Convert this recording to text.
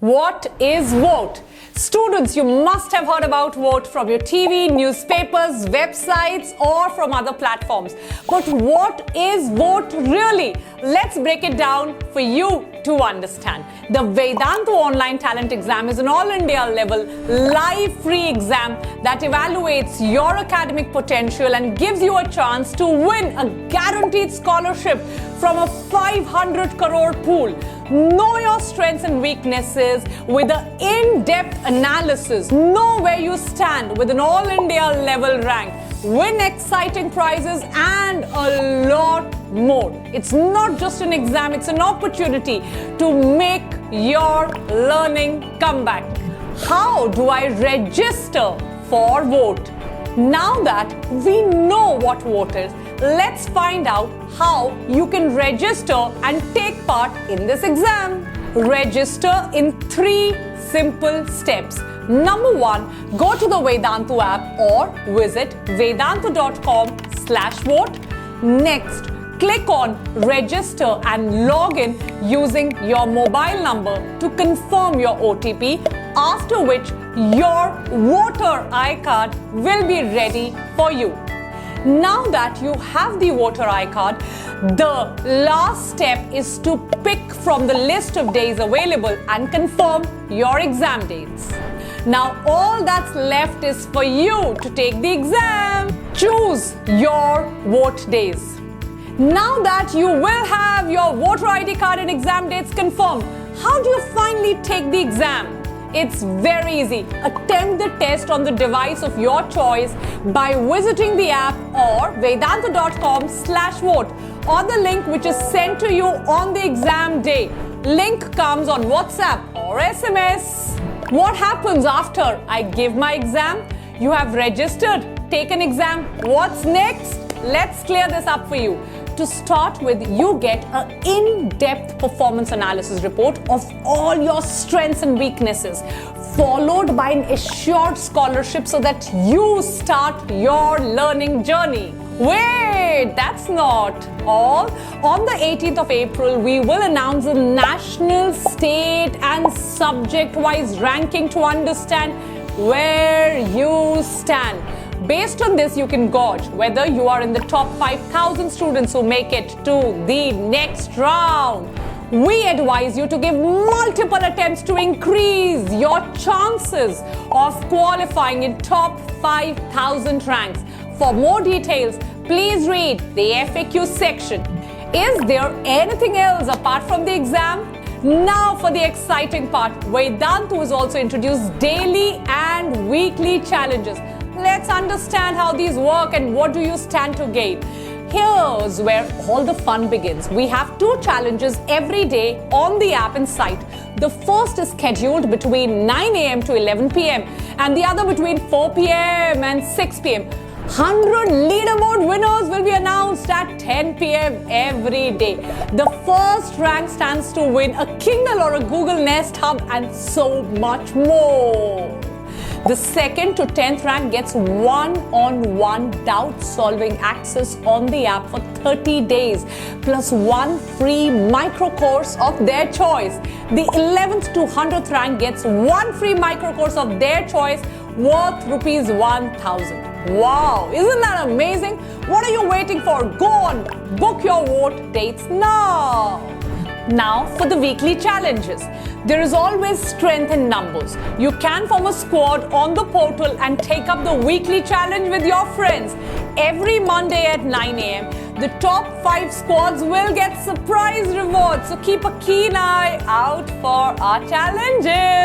What is Vote? Students, you must have heard about Vote from your TV, newspapers, websites, or from other platforms. But what is Vote really? Let's break it down for you to understand. The Vedantu Online Talent Exam is an all-India level, live free exam that evaluates your academic potential and gives you a chance to win a guaranteed scholarship from a 500 crore pool. Know your strengths and weaknesses with an in-depth analysis. Know where you stand with an all-India level rank. Win exciting prizes and a lot more. It's not just an exam, it's an opportunity to make your learning come back. How do I register for Vote? Now that we know what Vote is, let's find out how you can register and take part in this exam. Register in 3 simple steps. Number 1, go to the Vedantu app or visit vedantu.com/vote. Next, click on register and log in using your mobile number to confirm your OTP, after which your voter iCard will be ready for you. Now that you have the voter iCard, the last step is to pick from the list of days available and confirm your exam dates. Now all that's left is for you to take the exam. Choose your vote days. Now that you will have your voter ID card and exam dates confirmed, how do you finally take the exam? It's very easy. Attempt the test on the device of your choice by visiting the app or vedantu.com/vote or the link which is sent to you on the exam day. Link comes on WhatsApp or SMS. What happens after I give my exam? You have registered, taken exam. What's next? Let's clear this up for you. To start with, you get an in-depth performance analysis report of all your strengths and weaknesses, followed by an assured scholarship so that you start your learning journey. Wait, that's not all. On the 18th of April, we will announce a national, state and subject-wise ranking to understand where you stand. Based on this, you can gauge whether you are in the top 5,000 students who make it to the next round. We advise you to give multiple attempts to increase your chances of qualifying in top 5,000 ranks. For more details, please read the FAQ section. Is there anything else apart from the exam? Now for the exciting part. Vedantu has also introduced daily and weekly challenges. Let's understand how these work and what do you stand to gain. Here's where all the fun begins. We have 2 challenges every day on the app and site. The first is scheduled between 9 a.m. to 11 p.m. and the other between 4 p.m. and 6 p.m. 100 leaderboard winners will be announced at 10 p.m. every day. The first rank stands to win a Kindle or a Google Nest Hub and so much more. The 2nd to 10th rank gets one-on-one doubt-solving access on the app for 30 days, plus 1 free micro course of their choice. The 11th to 100th rank gets 1 free micro course of their choice worth rupees 1,000. Wow, isn't that amazing? What are you waiting for? Go on, book your vote dates now. Now for the weekly challenges. There is always strength in numbers. You can form a squad on the portal and take up the weekly challenge with your friends. Every Monday at 9 a.m., the top 5 squads will get surprise rewards. So keep a keen eye out for our challenges.